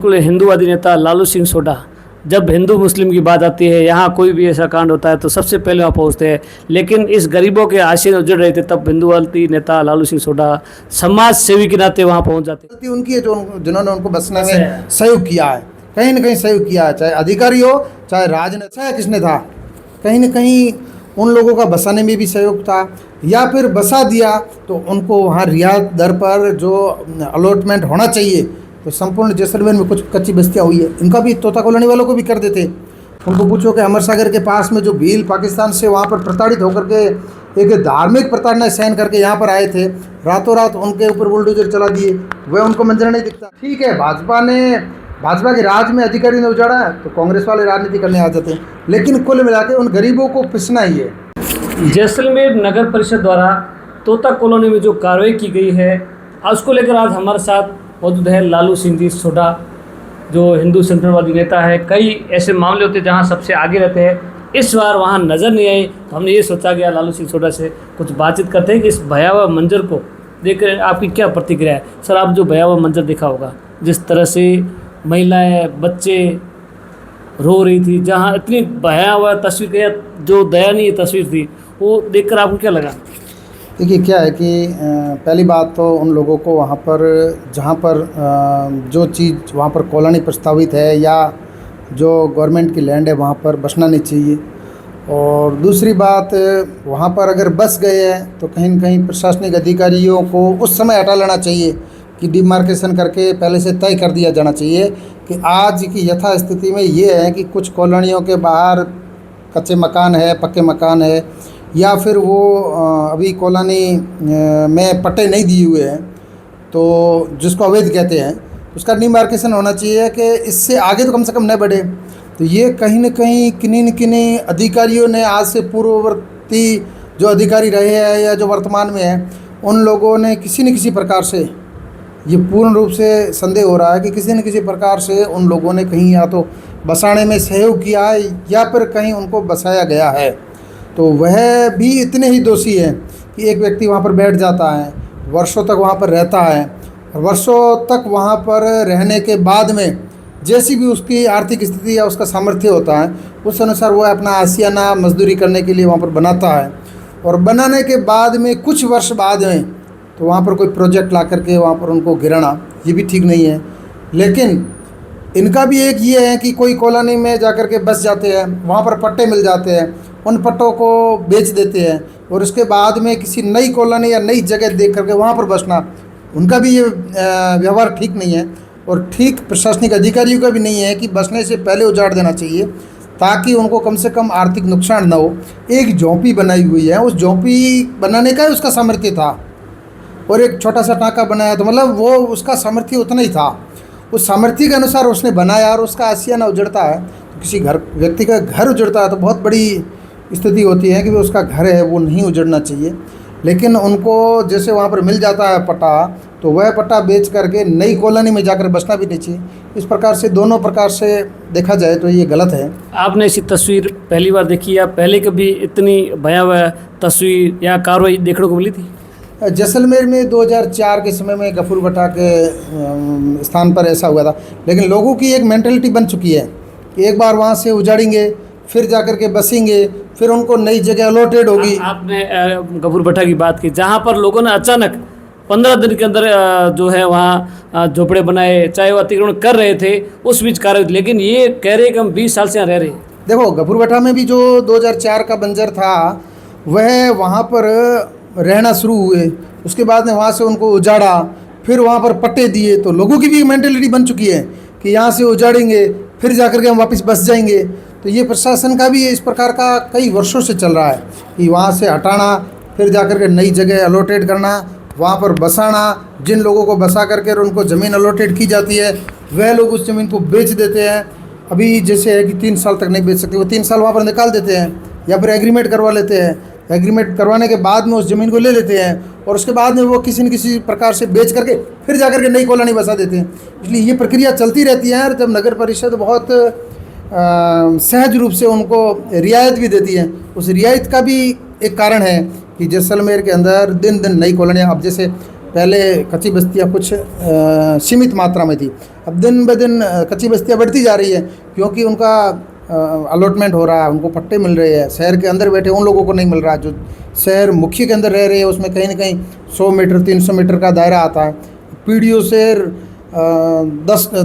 बिल्कुल हिंदूवादी नेता लालू सिंह सोढ़ा, जब हिंदू मुस्लिम की बात आती है, यहाँ कोई भी ऐसा कांड होता है तो सबसे पहले वहाँ पहुँचते हैं। लेकिन इस गरीबों के आशीर्वाद उजड़ रहे थे, तब हिंदूवादी नेता लालू सिंह सोढ़ा समाज सेवी के नाते वहाँ पहुँच जाते। गलती उनकी है जो जिन्होंने उनको बसने में सहयोग किया है, कहीं ना कहीं सहयोग किया है, चाहे अधिकारी हो चाहे राजनेता। चाहे किसने था, कहीं ना कहीं उन लोगों का बसाने में भी सहयोग था, या फिर बसा दिया तो उनको वहाँ रियायत दर पर जो अलॉटमेंट होना चाहिए। तो संपूर्ण जैसलमेर में कुछ कच्ची बस्तियाँ हुई है, इनका भी तोता कॉलोनी वालों को भी कर देते। उनको पूछो कि अमर सागर के पास में जो भील पाकिस्तान से वहाँ पर प्रताड़ित होकर के एक धार्मिक प्रताड़ना सहन करके यहाँ पर आए थे, रातों रात उनके ऊपर बुलडोजर चला दिए, वह उनको मंजर नहीं दिखता। ठीक है, भाजपा के राज में अधिकारी ने उजाड़ा है तो कांग्रेस वाले राजनीति करने आ जाते हैं, लेकिन कुल मिला के उन गरीबों को पिसना ही है। जैसलमेर नगर परिषद द्वारा तोता कॉलोनी में जो कार्रवाई की गई है, उसको लेकर आज हमारे साथ मौजूद है लालू सिंह जी सोढ़ा, जो हिंदू संतवादी नेता है। कई ऐसे मामले होते हैं जहाँ सबसे आगे रहते हैं, इस बार वहाँ नज़र नहीं आई, तो हमने ये सोचा गया लालू सिंह सोढ़ा से कुछ बातचीत करते हैं कि इस भयावह मंजर को देखकर आपकी क्या प्रतिक्रिया है। सर, आप जो भयावह मंजर देखा होगा, जिस तरह से महिलाएं बच्चे रो रही थी, जहाँ इतनी भयावह तस्वीर या जो दयनीय तस्वीर थी, वो देखकर आपको क्या लगा? देखिए क्या है कि पहली बात तो उन लोगों को वहाँ पर जहाँ पर जो चीज़ वहाँ पर कॉलोनी प्रस्तावित है या जो गवर्नमेंट की लैंड है वहाँ पर बसना नहीं चाहिए। और दूसरी बात, वहाँ पर अगर बस गए हैं तो कहीं न कहीं प्रशासनिक अधिकारियों को उस समय हटा लेना चाहिए कि डिमार्केशन करके पहले से तय कर दिया जाना चाहिए कि आज की यथा स्थिति में ये है कि कुछ कॉलोनियों के बाहर कच्चे मकान है, पक्के मकान है, या फिर वो अभी कॉलोनी में पट्टे नहीं दिए हुए हैं, तो जिसको अवैध कहते हैं, उसका डिमार्केशन होना चाहिए कि इससे आगे तो कम से कम न बढ़े। तो ये कहीं न कहीं किन्हीं न किन्हीं अधिकारियों ने आज से पूर्ववर्ती जो अधिकारी रहे हैं या जो वर्तमान में हैं, उन लोगों ने किसी न किसी प्रकार से, ये पूर्ण रूप से संदेह हो रहा है कि किसी न किसी प्रकार से उन लोगों ने कहीं या तो बसाने में सहयोग किया है या फिर कहीं उनको बसाया गया है। तो वह भी इतने ही दोषी हैं कि एक व्यक्ति वहाँ पर बैठ जाता है, वर्षों तक वहाँ पर रहता है, और वर्षों तक वहाँ पर रहने के बाद में जैसी भी उसकी आर्थिक स्थिति या उसका सामर्थ्य होता है, उस अनुसार वह अपना आशियाना मजदूरी करने के लिए वहाँ पर बनाता है। और बनाने के बाद में कुछ वर्ष बाद में तो वहाँ पर कोई प्रोजेक्ट ला करके वहाँ पर उनको गिराना, ये भी ठीक नहीं है। लेकिन इनका भी एक ये है कि कोई कॉलोनी में जाकर के बस जाते हैं, वहाँ पर पट्टे मिल जाते हैं, उन पट्टों को बेच देते हैं, और उसके बाद में किसी नई कॉलोनी या नई जगह देख करके वहाँ पर बसना, उनका भी ये व्यवहार ठीक नहीं है। और ठीक प्रशासनिक अधिकारियों का भी नहीं है कि बसने से पहले उजाड़ देना चाहिए ताकि उनको कम से कम आर्थिक नुकसान न हो। एक झोंपड़ी बनाई हुई है, उस झोंपड़ी बनाने का उसका सामर्थ्य था, और एक छोटा सा टाँका बनाया, तो मतलब वो उसका सामर्थ्य उतना ही था, उस सामर्थ्य के अनुसार उसने बनाया, और उसका आशियाना उजड़ता है तो किसी व्यक्ति का घर उजड़ता है तो बहुत बड़ी स्थिति होती है कि वो उसका घर है, वो नहीं उजड़ना चाहिए। लेकिन उनको जैसे वहाँ पर मिल जाता है पट्टा, तो वह पट्टा बेच करके नई कॉलोनी में जाकर बसना भी नहीं चाहिए। इस प्रकार से दोनों प्रकार से देखा जाए तो ये गलत है। आपने ऐसी तस्वीर पहली बार देखी या पहले कभी इतनी भयावह तस्वीर या कार्रवाई देखने को मिली थी? जैसलमेर में 2004 के समय में गफूर भट्टा के स्थान पर ऐसा हुआ था, लेकिन लोगों की एक मेंटलिटी बन चुकी है कि एक बार वहाँ से उजाड़ेंगे, फिर जाकर के बसेंगे, फिर उनको नई जगह अलॉटेड होगी। आपने गफूर भट्टा की बात की, जहाँ पर लोगों ने अचानक 15 दिन के अंदर जो है वहाँ झोपड़े बनाए, चाहे वो अतिक्रमण कर रहे थे, उस बीच कार्य, लेकिन ये कह रहे कि हम 20 साल से यहाँ रह रहे हैं। देखो, गफूर भट्टा में भी जो 2004 का बंजर था, वह वहाँ पर रहना शुरू हुए, उसके बाद में वहाँ से उनको उजाड़ा, फिर वहाँ पर पट्टे दिए, तो लोगों की भी मेंटेलिटी बन चुकी है कि यहाँ से उजाड़ेंगे, फिर जाकर के हम वापस बस जाएंगे। तो ये प्रशासन का भी इस प्रकार का कई वर्षों से चल रहा है कि वहाँ से हटाना, फिर जाकर के नई जगह अलॉटेड करना, वहाँ पर बसाना, जिन लोगों को बसा करके उनको ज़मीन अलॉटेड की जाती है, वह लोग उस ज़मीन को बेच देते हैं। अभी जैसे है कि 3 साल तक नहीं बेच सकते, वो 3 साल वहाँ पर निकाल देते हैं, या फिर एग्रीमेंट करवा लेते हैं। एग्रीमेंट करवाने के बाद में उस ज़मीन को ले लेते हैं, और उसके बाद में वो किसी न किसी प्रकार से बेच करके फिर जाकर के नई कॉलोनी बसा देते हैं। इसलिए ये प्रक्रिया चलती रहती है। और जब नगर परिषद बहुत सहज रूप से उनको रियायत भी देती है, उस रियायत का भी एक कारण है कि जैसलमेर के अंदर दिन दिन नई कॉलोनियाँ, अब जैसे पहले कच्ची बस्तियाँ कुछ सीमित मात्रा में थी, अब दिन ब दिन कच्ची बस्तियाँ बढ़ती जा रही है, क्योंकि उनका अलॉटमेंट हो रहा है, उनको पट्टे मिल रहे हैं। शहर के अंदर बैठे उन लोगों को नहीं मिल रहा, जो शहर मुख्य के अंदर रह रहे हैं उसमें कहीं ना कहीं 100 मीटर 300 मीटर का दायरा आता है। पीढ़ियों से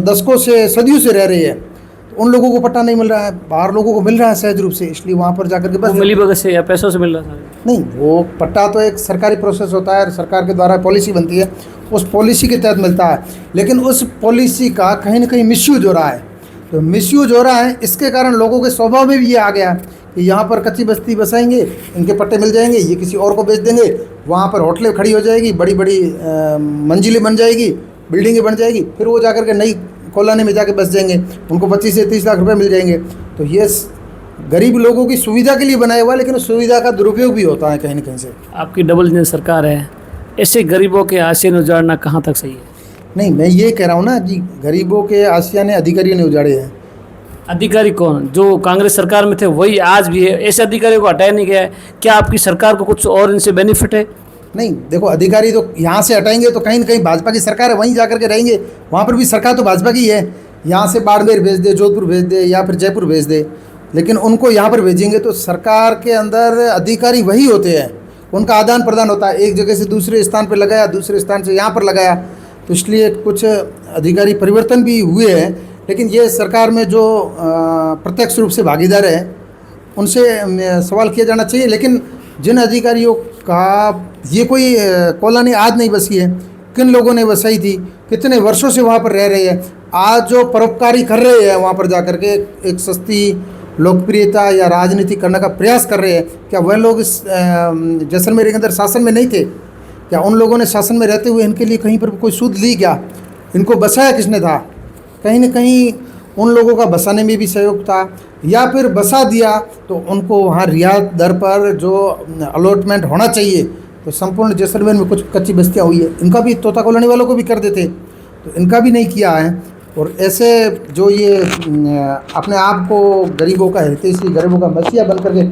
दशकों से सदियों से रह रही है, तो उन लोगों को पट्टा नहीं मिल रहा है, बाहर लोगों को मिल रहा है सहज रूप से, इसलिए वहाँ पर जाकर के बस मिली भगत से या पैसों से मिल रहा था? नहीं, वो पट्टा तो एक सरकारी प्रोसेस होता है, सरकार के द्वारा पॉलिसी बनती है, उस पॉलिसी के तहत मिलता है, लेकिन उस पॉलिसी का कहीं ना कहीं मिसयूज हो रहा है। तो मिसयूज हो रहा है, इसके कारण लोगों के स्वभाव में भी ये आ गया कि यहाँ पर कच्ची बस्ती बसाएंगे, इनके पट्टे मिल जाएंगे, ये किसी और को बेच देंगे, वहाँ पर होटलें खड़ी हो जाएगी, बड़ी बड़ी मंजिलें बन जाएगी, बिल्डिंगें बन जाएगी, फिर वो जाकर के नई कॉलोनी में जाके बस जाएंगे, उनको 25 से 30 लाख रुपए मिल जाएंगे। तो ये गरीब लोगों की सुविधा के लिए बनाया हुआ है, लेकिन उस सुविधा का दुरुपयोग भी होता है कहीं ना कहीं से। आपकी डबल इंजन सरकार है, ऐसे गरीबों के आशियाने उजाड़ना कहाँ तक सही है? नहीं, मैं ये कह रहा हूँ ना कि गरीबों के आशियाने अधिकारियों ने उजाड़े हैं। अधिकारी कौन? जो कांग्रेस सरकार में थे वही आज भी है, ऐसे अधिकारियों को हटाया नहीं गया है? क्या आपकी सरकार को कुछ और इनसे बेनिफिट है? नहीं, देखो, अधिकारी तो यहाँ से हटाएंगे तो कहीं ना कहीं भाजपा की सरकार है, वहीं जाकर के रहेंगे, वहाँ पर भी सरकार तो भाजपा की है। यहाँ से बाड़मेर भेज दे, जोधपुर भेज दे या फिर जयपुर भेज दे, लेकिन उनको यहाँ पर भेजेंगे तो सरकार के अंदर अधिकारी वही होते हैं, उनका आदान प्रदान होता है, एक जगह से दूसरे स्थान पर लगाया, दूसरे स्थान से यहाँ पर लगाया, तो इसलिए कुछ अधिकारी परिवर्तन भी हुए हैं। लेकिन ये सरकार में जो प्रत्यक्ष रूप से भागीदार है उनसे सवाल किया जाना चाहिए। लेकिन जिन अधिकारियों का ये कोई कॉलोनी आज नहीं बसी है, किन लोगों ने बसाई थी, कितने वर्षों से वहाँ पर रह रहे हैं, आज जो परोपकारी कर रहे हैं वहाँ पर जाकर के एक सस्ती लोकप्रियता या राजनीति करने का प्रयास कर रहे हैं, क्या वह लोग इस जैसलमेर के अंदर शासन में नहीं थे? क्या उन लोगों ने शासन में रहते हुए इनके लिए कहीं पर कोई सूद ली? क्या इनको बसाया किसने था? कहीं ना कहीं उन लोगों का बसाने में भी सहयोग था, या फिर बसा दिया तो उनको वहाँ रियायत दर पर जो अलॉटमेंट होना चाहिए, तो संपूर्ण जैसलमेर में कुछ कच्ची बस्तियाँ हुई है, इनका भी तोता कॉलोनी वालों को भी कर देते, तो इनका भी नहीं किया है। और ऐसे जो ये अपने आप को गरीबों का हितैषी, गरीबों का मसीहा बन करके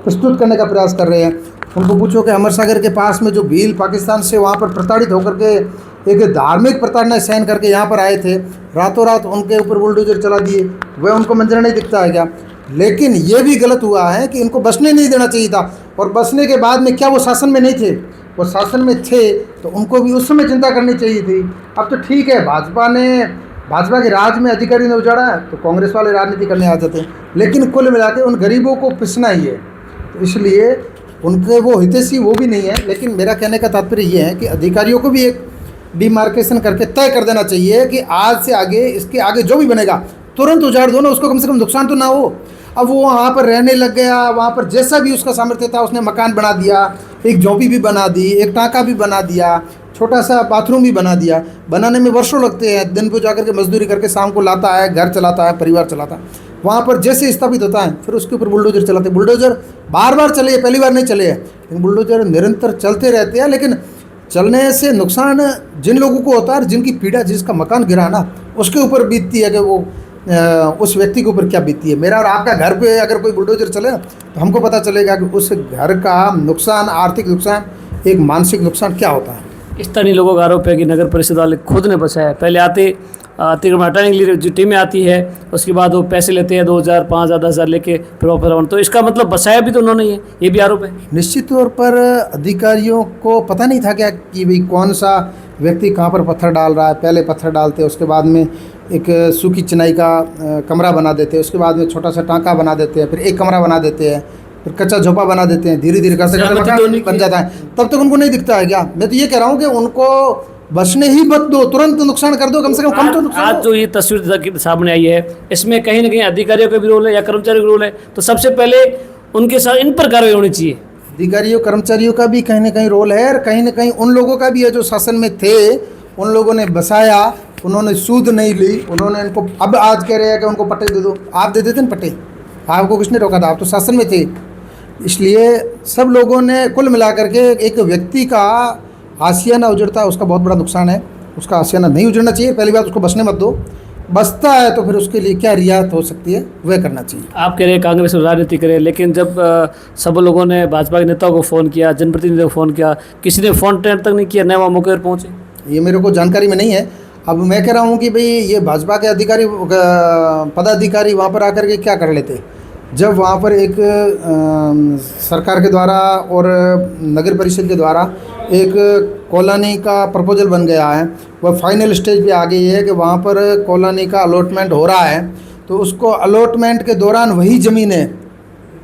प्रस्तुत करने का प्रयास कर रहे हैं, उनको पूछो कि अमर सागर के पास में जो भील पाकिस्तान से वहाँ पर प्रताड़ित होकर के एक धार्मिक प्रताड़ना सहन करके यहाँ पर आए थे, रातों रात उनके ऊपर बुलडोजर चला दिए, वह उनको मंजर नहीं दिखता है क्या? लेकिन ये भी गलत हुआ है कि इनको बसने नहीं देना चाहिए था, और बसने के बाद में क्या वो शासन में नहीं थे? वो शासन में थे तो उनको भी उस समय चिंता करनी चाहिए थी। अब तो ठीक है, भाजपा के राज में अधिकारी ने उजाड़ा है तो कांग्रेस वाले राजनीति करने आ जाते हैं, लेकिन कुल मिला के उन गरीबों को पिसना ही है, तो इसलिए उनके वो हितैषी वो भी नहीं है। लेकिन मेरा कहने का तात्पर्य ये है कि अधिकारियों को भी एक डिमार्केशन करके तय कर देना चाहिए कि आज से आगे, इसके आगे जो भी बनेगा तुरंत उजाड़ दो ना, उसको कम से कम नुकसान तो ना हो। अब वो वहाँ पर रहने लग गया, वहाँ पर जैसा भी उसका सामर्थ्य था उसने मकान बना दिया, एक झोंपड़ी भी बना दी, एक टाँका भी बना दिया, छोटा सा बाथरूम भी बना दिया। बनाने में वर्षों लगते हैं, दिन को जाकर के मजदूरी करके शाम को लाता है, घर चलाता है, परिवार चलाता है। वहाँ पर जैसे स्थापित होता है फिर उसके ऊपर बुलडोजर चलाते। बुलडोजर बार बार चले, पहली बार नहीं चले हैं, लेकिन बुलडोजर निरंतर चलते रहते हैं। लेकिन चलने से नुकसान जिन लोगों को होता है, जिनकी पीड़ा, जिसका मकान गिरा ना, उसके ऊपर बीतती है कि वो उस व्यक्ति के ऊपर क्या बीतती है। मेरा और आपका घर पे अगर कोई बुलडोजर चले तो हमको पता चलेगा कि उस घर का नुकसान, आर्थिक नुकसान, एक मानसिक नुकसान क्या होता है। स्थानीय लोगों का आरोप है कि नगर परिषद वाले खुद ने बचाया। पहले आते अतिक्रमण हटाने के लिए जो टीमें आती है, उसके बाद वो पैसे लेते हैं 2000, 5000, 10,000 लेके फिर वापस। तो इसका मतलब बसाया भी तो उन्होंने ही है, ये भी आरोप है। निश्चित तौर पर अधिकारियों को पता नहीं था क्या कि भाई कौन सा व्यक्ति कहाँ पर पत्थर डाल रहा है। पहले पत्थर डालते, उसके बाद में एक सूखी चिनाई का कमरा बना देते, उसके बाद में छोटा सा टाँका बना देते हैं, फिर एक कमरा बना देते हैं, फिर कच्चा झोपा बना देते हैं, धीरे धीरे करते करते बन जाता है। तब तक उनको नहीं दिखता है क्या? मैं तो ये कह रहा हूँ कि उनको बसने ही मत दो, तुरंत नुकसान कर दो, कम से कम तो नुकसान। आज जो ये तस्वीर सामने आई है, इसमें कहीं ना कहीं अधिकारियों का भी रोल है या कर्मचारियों का रोल है, तो सबसे पहले उनके साथ इन पर कार्रवाई होनी चाहिए। अधिकारियों कर्मचारियों का भी कहीं ना कहीं रोल है, और कहीं ना कहीं उन लोगों का भी है जो शासन में थे। उन लोगों ने बसाया, उन्होंने सूद नहीं ली, उन्होंने इनको अब आज कह रहे हैं कि उनको पट्टे दे दो। आप दे देते ना पट्टे, आपको किसने रोका था? आप तो शासन में थे। इसलिए सब लोगों ने कुल मिलाकर के एक व्यक्ति का आशियाना उजड़ता है, उसका बहुत बड़ा नुकसान है। उसका आशियाना नहीं उजड़ना चाहिए। पहली बात, उसको बसने मत दो। बसता है तो फिर उसके लिए क्या रियायत हो सकती है वह करना चाहिए। आप कह रहे हैं कांग्रेस राजनीति करे, लेकिन जब सब लोगों ने भाजपा के नेताओं को फ़ोन किया, जनप्रतिनिधियों को फ़ोन किया, किसी ने फ़ोन ट्रेन तक नहीं किया, न वहाँ मौके पर पहुँचे। ये मेरे को जानकारी में नहीं है। अब मैं कह रहा हूँ कि भाई ये भाजपा के अधिकारी पदाधिकारी वहाँ पर आकर के क्या कर लेते, जब वहाँ पर एक सरकार के द्वारा और नगर परिषद के द्वारा एक कॉलोनी का प्रपोजल बन गया है, वह फाइनल स्टेज पे आ गई है कि वहाँ पर कॉलोनी का अलॉटमेंट हो रहा है, तो उसको अलॉटमेंट के दौरान वही ज़मीन है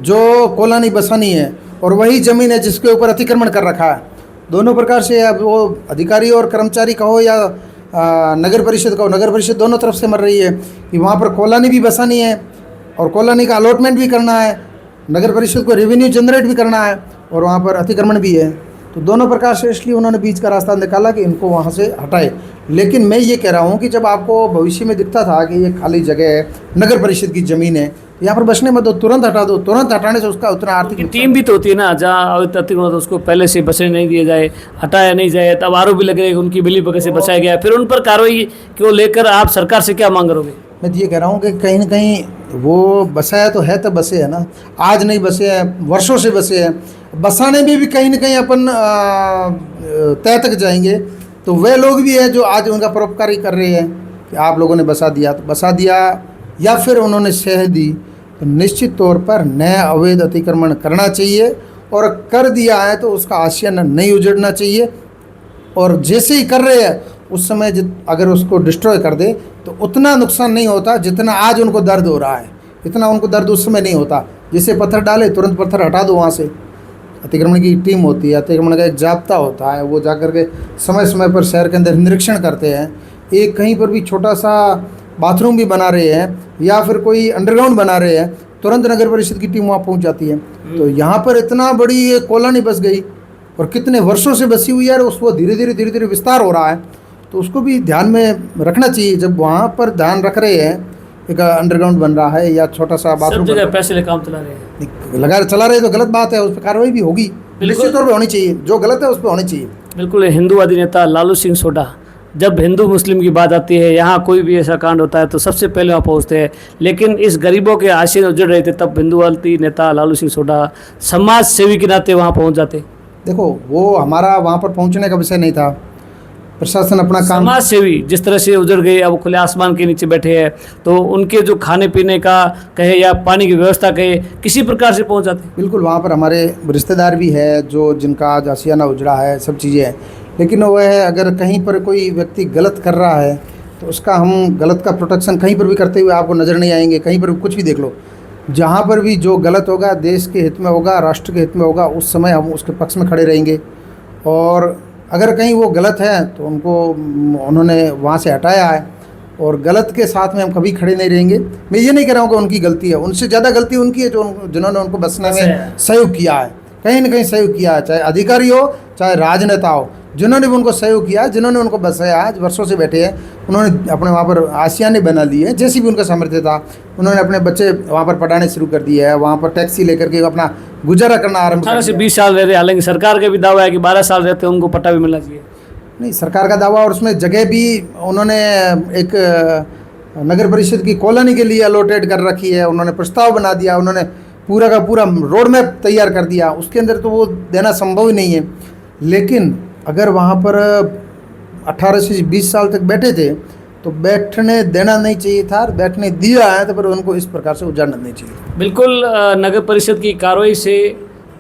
जो कॉलोनी बसानी है और वही ज़मीन है जिसके ऊपर अतिक्रमण कर रखा है। दोनों प्रकार से, अब वो अधिकारी और कर्मचारी कहो या नगर परिषद कहो, नगर परिषद दोनों तरफ से मर रही है कि वहाँ पर कॉलोनी भी बसानी है और कॉलोनी का अलॉटमेंट भी करना है, नगर परिषद को रेवेन्यू जनरेट भी करना है और वहाँ पर अतिक्रमण भी है। तो दोनों प्रकार से इसलिए उन्होंने बीच का रास्ता निकाला कि इनको वहाँ से हटाए। लेकिन मैं ये कह रहा हूँ कि जब आपको भविष्य में दिखता था कि ये खाली जगह है, नगर परिषद की ज़मीन है, यहाँ पर बसने मत दो, तुरंत हटा दो। तुरंत हटाने से उसका उतना आर्थिक टीम भी तो होती है ना, जहाँ अतिक्रमण तो उसको पहले से बसने नहीं दिया जाए, हटाया नहीं जाए, तब आरोप भी लगे उनकी बिली बगल से बचाया गया, फिर उन पर कार्रवाई को लेकर आप सरकार से क्या मांग करोगे? मैं तो ये कह रहा हूँ कि कहीं ना कहीं वो बसाया तो है, तो बसे है ना, आज नहीं बसे हैं, वर्षों से बसे हैं। बसाने में भी कहीं ना कहीं अपन तय तक जाएंगे तो वे लोग भी है जो आज उनका परोपकारी कर रहे हैं कि आप लोगों ने बसा दिया तो बसा दिया, या फिर उन्होंने सह दी, तो निश्चित तौर पर नया अवैध अतिक्रमण करना चाहिए और कर दिया है तो उसका आशियाना नहीं उजड़ना चाहिए। और जैसे ही कर रहे हैं उस समय अगर उसको डिस्ट्रॉय कर दे तो उतना नुकसान नहीं होता जितना आज उनको दर्द हो रहा है, इतना उनको दर्द उस समय नहीं होता। जैसे पत्थर डाले तुरंत पत्थर हटा दो वहाँ से। अतिक्रमण की टीम होती है, अतिक्रमण का एक जाब्ता होता है, वो जाकर के समय समय पर शहर के अंदर निरीक्षण करते हैं। एक कहीं पर भी छोटा सा बाथरूम भी बना रहे हैं या फिर कोई अंडरग्राउंड बना रहे हैं, तुरंत नगर परिषद की टीम वहाँ पहुँच जाती है। तो यहाँ पर इतना बड़ी ये कॉलोनी बस गई और कितने वर्षों से बसी हुई है, उसको धीरे धीरे विस्तार हो रहा है, तो उसको भी ध्यान में रखना चाहिए। जब वहाँ पर ध्यान रख रहे हैं, एक अंडरग्राउंड बन रहा है या छोटा सा बाथरूम, सब जगह पैसे ले काम चला रहे हैं, चला रहे तो गलत बात है, उस पर कार्रवाई भी होगी, निश्चित तौर पर होनी चाहिए, जो गलत है उस पर होनी चाहिए। बिल्कुल। हिंदूवादी नेता लालू सिंह सोढा, जब हिंदू मुस्लिम की बात आती है, यहाँ कोई भी ऐसा कांड होता है तो सबसे पहले वहाँ पहुँचते हैं, लेकिन इस गरीबों के आशीर्वाद उजड़ रहे थे तब हिंदूवादी नेता लालू सिंह सोढा समाज सेवी के नाते वहाँ पहुँच जाते। देखो, वो हमारा वहाँ पर पहुँचने का विषय नहीं था, प्रशासन अपना काम, समाज सेवी जिस तरह से उजड़ गए, अब खुले आसमान के नीचे बैठे हैं, तो उनके जो खाने पीने का कहे या पानी की व्यवस्था कहे, किसी प्रकार से पहुंच जाते। बिल्कुल, वहाँ पर हमारे रिश्तेदार भी है जो जिनका आज आशियाना उजड़ा है, सब चीज़ें हैं, लेकिन वह अगर कहीं पर कोई व्यक्ति गलत कर रहा है तो उसका हम गलत का प्रोटेक्शन कहीं पर भी करते हुए आपको नज़र नहीं आएंगे। कहीं पर कुछ भी देख लो, जहाँ पर भी जो गलत होगा, देश के हित में होगा, राष्ट्र के हित में होगा, उस समय हम उसके पक्ष में खड़े रहेंगे। और अगर कहीं वो गलत है तो उन्होंने वहाँ से हटाया है और गलत के साथ में हम कभी खड़े नहीं रहेंगे। मैं ये नहीं कह रहा हूँ कि उनकी गलती है, उनसे ज़्यादा गलती उनकी है जिन्होंने उनको बसने में सहयोग किया है, कहीं ना कहीं सहयोग किया है, चाहे अधिकारी हो चाहे राजनेता हो, जिन्होंने भी उनको सहयोग किया, जिन्होंने उनको बसाया, आज वर्षों से बैठे हैं, उन्होंने अपने वहाँ पर आशियाने बना लिए हैं, जैसी भी उनका सामर्थ्य था। उन्होंने अपने बच्चे वहाँ पर पढ़ाने शुरू कर दिए है, वहाँ पर टैक्सी लेकर के अपना गुजारा करना आरम्भ कर 18 से 20 साल रहते, हालांकि सरकार का भी दावा है कि 12 साल रहते उनको पट्टा भी मिलना चाहिए। नहीं, सरकार का दावा, और उसमें जगह भी उन्होंने एक नगर परिषद की कॉलोनी के लिए अलॉटेड कर रखी है, उन्होंने प्रस्ताव बना दिया, उन्होंने पूरा का पूरा रोड मैप तैयार कर दिया, उसके अंदर तो वो देना संभव ही नहीं है। लेकिन अगर वहाँ पर 18 से 20 साल तक बैठे थे तो बैठने देना नहीं चाहिए था, बैठने दिया है तो फिर उनको इस प्रकार से उजाड़ना नहीं चाहिए। बिल्कुल। नगर परिषद की कार्रवाई से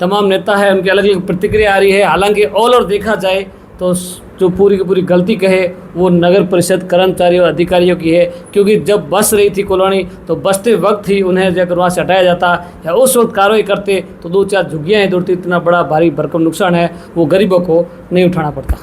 तमाम नेता है उनकी अलग अलग प्रतिक्रिया आ रही है। हालांकि ऑल ओवर देखा जाए तो जो पूरी की पूरी गलती कहे वो नगर परिषद कर्मचारियों और अधिकारियों की है, क्योंकि जब बस रही थी कॉलोनी तो बसते वक्त ही उन्हें जाकर वहाँ से हटाया जाता या उस वक्त कार्रवाई करते तो 2-4 झुग्गियाँ ही दौड़ती, इतना बड़ा भारी भरकम नुकसान है वो गरीबों को नहीं उठाना पड़ता।